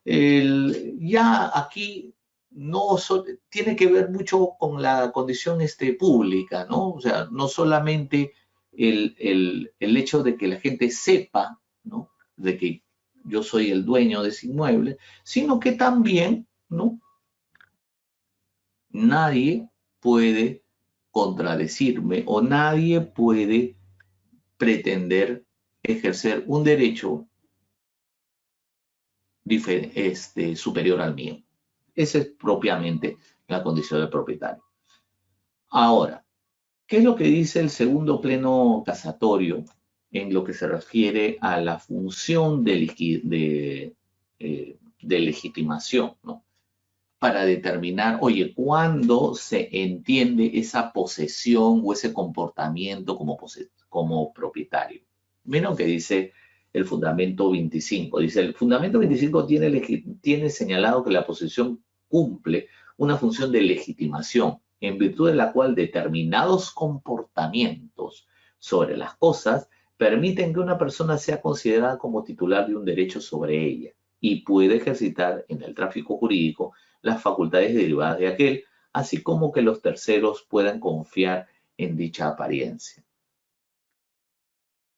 Ya aquí tiene que ver mucho con la condición pública, ¿no? O sea, no solamente el hecho de que la gente sepa, ¿no?, de que yo soy el dueño de ese inmueble, sino que también, ¿no?, nadie puede contradecirme o nadie puede pretender ejercer un derecho superior al mío. Esa es propiamente la condición del propietario. Ahora, ¿qué es lo que dice el segundo pleno casatorio en lo que se refiere a la función de legitimación, ¿no?, para determinar, oye, cuándo se entiende esa posesión o ese comportamiento como propietario? Miren que dice el fundamento 25. Dice, el fundamento 25 tiene señalado que la posesión cumple una función de legitimación, en virtud de la cual determinados comportamientos sobre las cosas permiten que una persona sea considerada como titular de un derecho sobre ella y puede ejercitar en el tráfico jurídico las facultades derivadas de aquel, así como que los terceros puedan confiar en dicha apariencia.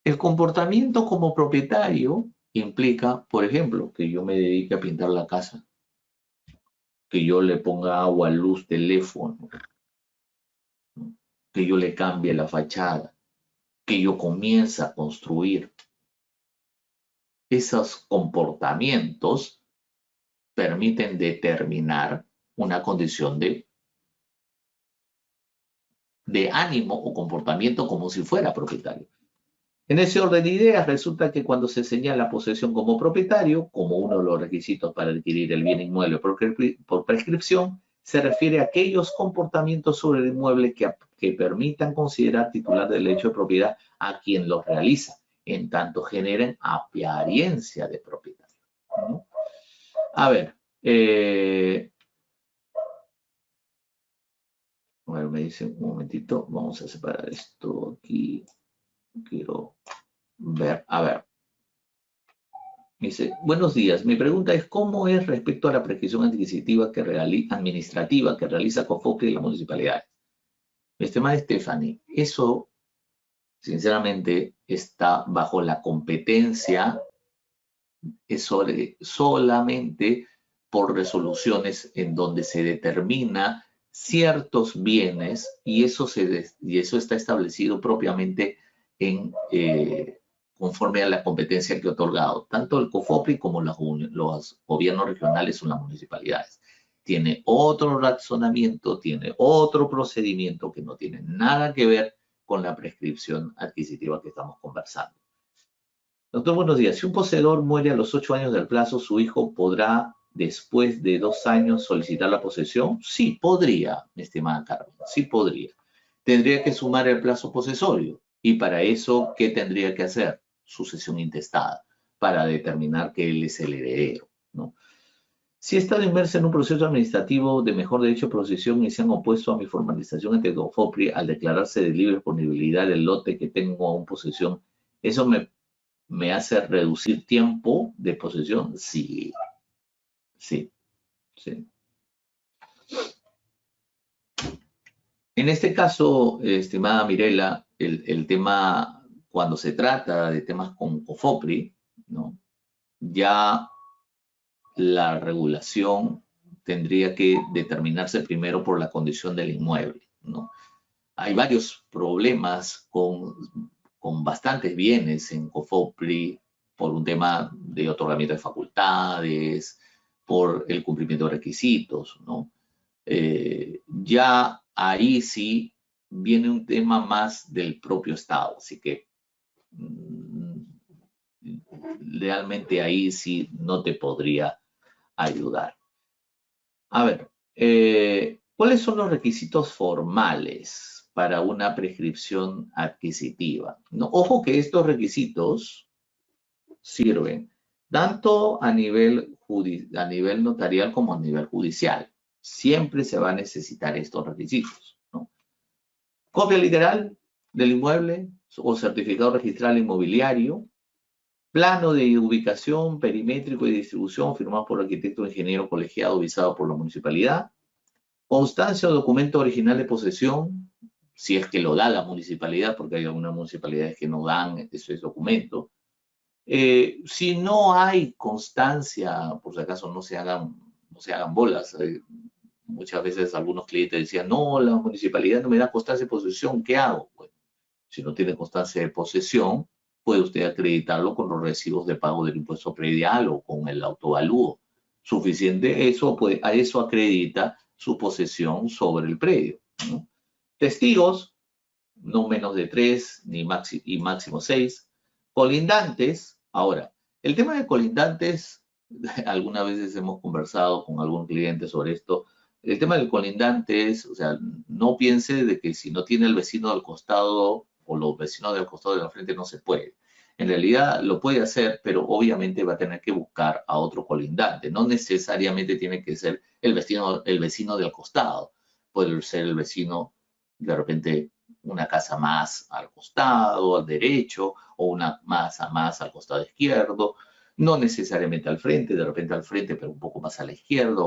El comportamiento como propietario implica, por ejemplo, que yo me dedique a pintar la casa, que yo le ponga agua, luz, teléfono, ¿no?, que yo le cambie la fachada, que yo comience a construir. Esos comportamientos permiten determinar una condición de ánimo o comportamiento como si fuera propietario. En ese orden de ideas, resulta que cuando se señala posesión como propietario, como uno de los requisitos para adquirir el bien inmueble por prescripción, se refiere a aquellos comportamientos sobre el inmueble que permitan considerar titular del derecho de propiedad a quien los realiza, en tanto generen apariencia de propietario, ¿no? A ver, bueno, me dice un momentito, vamos a separar esto aquí. Quiero ver, a ver. Dice, buenos días. Mi pregunta es, ¿cómo es respecto a la prescripción adquisitiva administrativa que realiza COFOPRI y la municipalidad? Mi estimada Stephanie, eso, sinceramente, está bajo la competencia, solamente por resoluciones en donde se determina ciertos bienes y eso está establecido propiamente en, conforme a la competencia que ha otorgado tanto el COFOPRI como los gobiernos regionales o las municipalidades. Tiene otro razonamiento, tiene otro procedimiento que no tiene nada que ver con la prescripción adquisitiva que estamos conversando. Doctor, buenos días. Si un poseedor muere a los 8 años del plazo, ¿su hijo podrá, después de 2 años, solicitar la posesión? Sí, podría, mi estimada Carmen, sí podría. Tendría que sumar el plazo posesorio. Y para eso, ¿qué tendría que hacer? Sucesión intestada, para determinar que él es el heredero, ¿no? Si he estado inmerso en un proceso administrativo de mejor derecho de posesión y se han opuesto a mi formalización ante COFOPRI al declararse de libre disponibilidad del lote que tengo aún posesión, ¿eso me hace reducir tiempo de posesión? Sí, sí, sí. En este caso, estimada Mirela, el tema, cuando se trata de temas con COFOPRI, ¿no? Ya la regulación tendría que determinarse primero por la condición del inmueble, ¿no? Hay varios problemas con bastantes bienes en COFOPRI por un tema de otorgamiento de facultades, por el cumplimiento de requisitos, ¿no? Ya ahí sí viene un tema más del propio Estado, así que realmente ahí sí no te podría ayudar. A ver, ¿cuáles son los requisitos formales para una prescripción adquisitiva? ¿No? Ojo que estos requisitos sirven tanto a nivel notarial como a nivel judicial. Siempre se va a necesitar estos requisitos, ¿no? Copia literal del inmueble o certificado registral inmobiliario, plano de ubicación, perimétrico y distribución firmado por el arquitecto o ingeniero colegiado visado por la municipalidad, constancia o documento original de posesión, si es que lo da la municipalidad, porque hay algunas municipalidades que no dan ese documento. Si no hay constancia, por si acaso no se hagan bolas. Muchas veces algunos clientes decían, no, la municipalidad no me da constancia de posesión, ¿qué hago? Bueno, si no tiene constancia de posesión, puede usted acreditarlo con los recibos de pago del impuesto predial o con el autovalúo. Suficiente eso, pues a eso acredita su posesión sobre el predio, ¿no? Testigos, no menos de 3 y máximo 6. Colindantes, ahora, el tema de colindantes, algunas veces hemos conversado con algún cliente sobre esto. El tema del colindante es, o sea, no piense de que si no tiene el vecino del costado o los vecinos del costado de la frente no se puede. En realidad lo puede hacer, pero obviamente va a tener que buscar a otro colindante. No necesariamente tiene que ser el vecino del costado. Puede ser el vecino, de repente, una casa más al costado, al derecho, o una masa más al costado izquierdo. No necesariamente al frente, de repente al frente, pero un poco más a la izquierda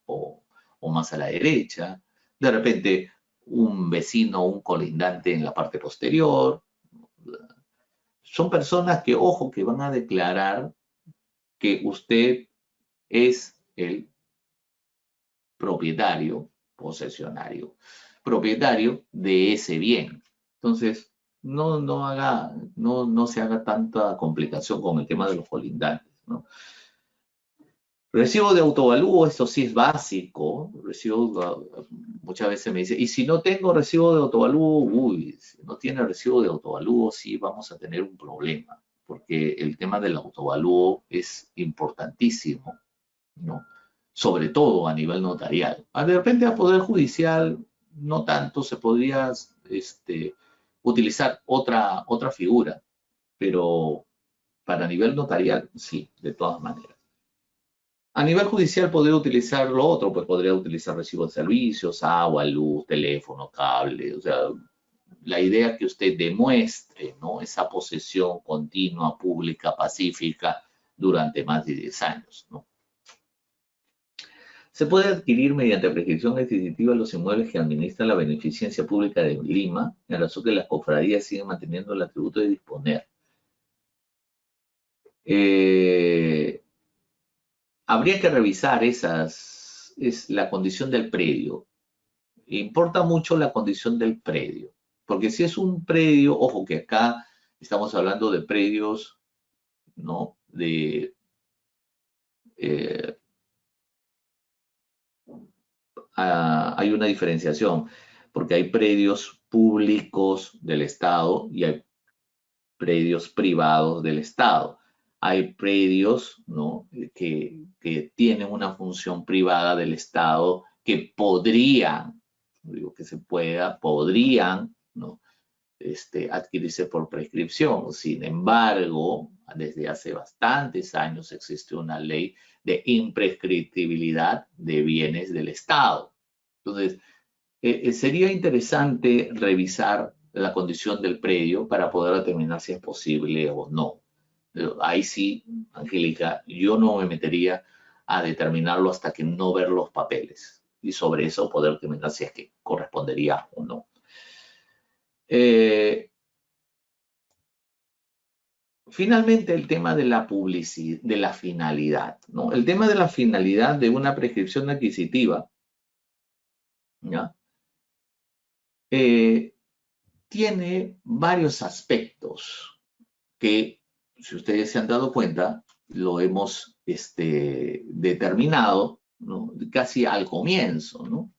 o más a la derecha. De repente un vecino, un colindante en la parte posterior. Son personas que, ojo, que van a declarar que usted es el propietario, posesionario, propietario de ese bien. Entonces, no se haga tanta complicación con el tema de los colindantes, ¿no? Recibo de autovalúo, esto sí es básico. Muchas veces me dice, y si no tengo recibo de autovalúo, uy, si no tiene recibo de autovalúo, sí vamos a tener un problema, porque el tema del autovalúo es importantísimo, ¿no? Sobre todo a nivel notarial. De repente a Poder Judicial no tanto, se podría utilizar otra figura, pero para nivel notarial sí, de todas maneras. A nivel judicial podría utilizar lo otro, pues podría utilizar recibos de servicios, agua, luz, teléfono, cable, o sea, La idea que usted demuestre, ¿no? Esa posesión continua, pública, pacífica durante más de 10 años, ¿no? Se puede adquirir mediante prescripción adquisitiva los inmuebles que administra la Beneficencia Pública de Lima, en razón que las cofradías siguen manteniendo el atributo de disponer. Habría que revisar es la condición del predio. Importa mucho la condición del predio, porque si es un predio, ojo que acá estamos hablando de predios, ¿no? Hay una diferenciación, porque hay predios públicos del Estado y hay predios privados del Estado. Hay predios, ¿no? que tienen una función privada del Estado que podrían, no digo que se pueda, podrían, ¿no? Adquirirse por prescripción. Sin embargo, desde hace bastantes años existe una ley de imprescriptibilidad de bienes del Estado. Entonces, sería interesante revisar la condición del predio para poder determinar si es posible o no. Ahí sí, Angélica, yo no me metería a determinarlo hasta que no ver los papeles y sobre eso poder determinar si es que correspondería o no. Finalmente, el tema de la publicidad, de la finalidad, ¿no? El tema de la finalidad de una prescripción adquisitiva, ¿ya? Tiene varios aspectos que, si ustedes se han dado cuenta, lo hemos determinado, ¿no? Casi al comienzo, ¿no?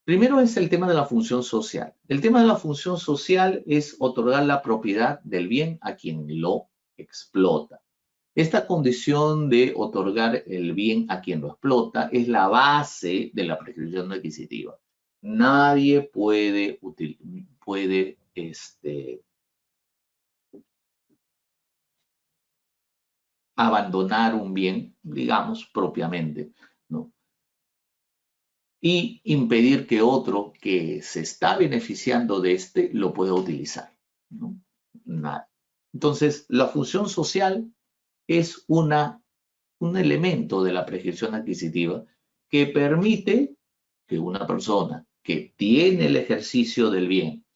Primero es el tema de la función social. El tema de la función social es otorgar la propiedad del bien a quien lo explota. Esta condición de otorgar el bien a quien lo explota es la base de la prescripción adquisitiva. Nadie puede abandonar un bien, digamos, propiamente, ¿no? Y impedir que otro que se está beneficiando de lo pueda utilizar, ¿no? Nada. Entonces, la función social es un elemento de la prescripción adquisitiva que permite que una persona que tiene el ejercicio del bien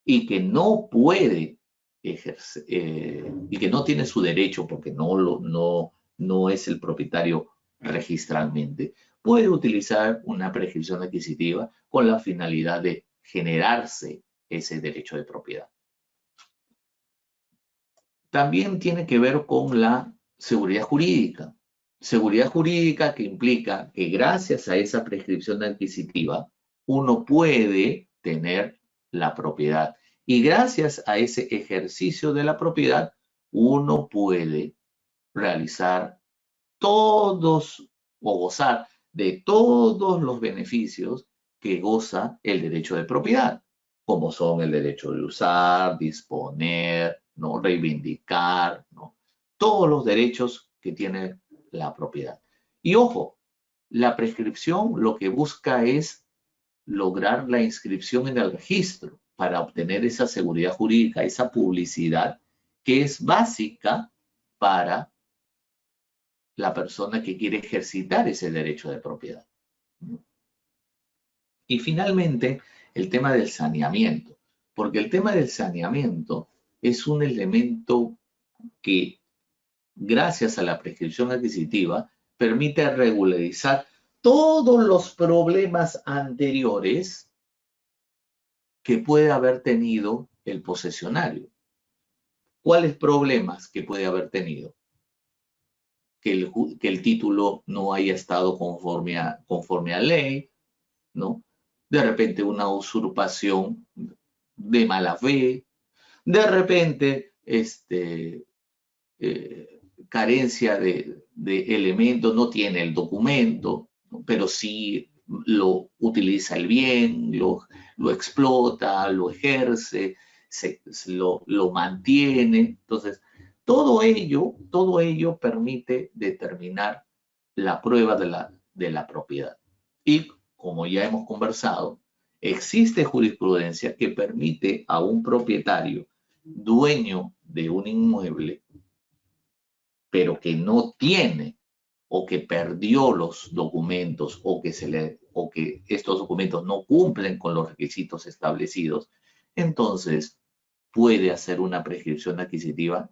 y que no puede ejercer, y que no tiene su derecho porque no es el propietario registralmente, puede utilizar una prescripción adquisitiva con la finalidad de generarse ese derecho de propiedad. También tiene que ver con la seguridad jurídica. Seguridad jurídica que implica que gracias a esa prescripción adquisitiva uno puede tener la propiedad. Y gracias a ese ejercicio de la propiedad, uno puede realizar todos o gozar de todos los beneficios que goza el derecho de propiedad, como son el derecho de usar, disponer, ¿no? Reivindicar, ¿no? Todos los derechos que tiene la propiedad. Y ojo, la prescripción lo que busca es lograr la inscripción en el registro para obtener esa seguridad jurídica, esa publicidad que es básica para la persona que quiere ejercitar ese derecho de propiedad. Y finalmente, el tema del saneamiento, porque el tema del saneamiento es un elemento que, gracias a la prescripción adquisitiva, permite regularizar todos los problemas anteriores que puede haber tenido el posesionario. ¿Cuáles problemas que puede haber tenido? Que el título no haya estado conforme a ley, ¿no? De repente una usurpación de mala fe, de repente carencia de elementos, no tiene el documento, ¿no? Pero sí lo utiliza el bien, lo explota, lo ejerce, lo mantiene. Entonces, todo ello permite determinar la prueba de la propiedad. Y como ya hemos conversado, existe jurisprudencia que permite a un propietario, dueño de un inmueble, pero que no tiene o que perdió los documentos o que estos documentos no cumplen con los requisitos establecidos, entonces puede hacer una prescripción adquisitiva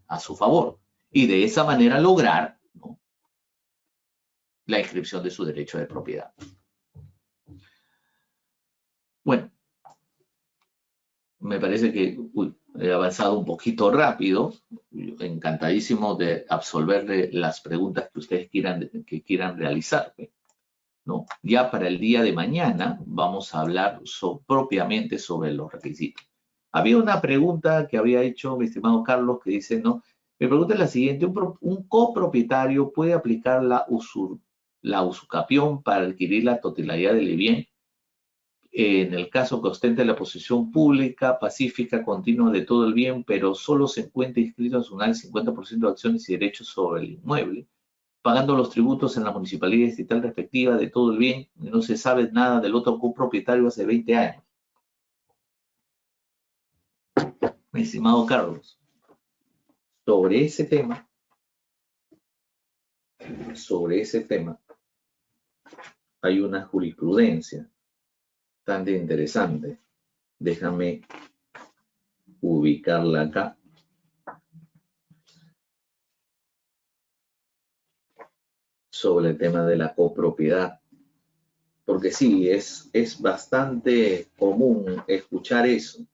a su favor y de esa manera lograr, ¿no?, la inscripción de su derecho de propiedad. Bueno, me parece que he avanzado un poquito rápido. Encantadísimo de absolverle las preguntas que ustedes quieran realizarme, ¿no? Ya para el día de mañana vamos a hablar propiamente sobre los requisitos. Había una pregunta que había hecho mi estimado Carlos que dice, ¿no? Mi pregunta es la siguiente: ¿un copropietario puede aplicar la usucapión para adquirir la totalidad del bien en el caso que ostente la posesión pública, pacífica, continua de todo el bien, pero solo se encuentra inscrito en su NAL 50% de acciones y derechos sobre el inmueble, pagando los tributos en la municipalidad estatal respectiva de todo el bien, y no se sabe nada del otro copropietario hace 20 años? Mi estimado Carlos, sobre ese tema, hay una jurisprudencia bastante interesante. Déjame ubicarla acá. Sobre el tema de la copropiedad. Porque sí, es bastante común escuchar eso,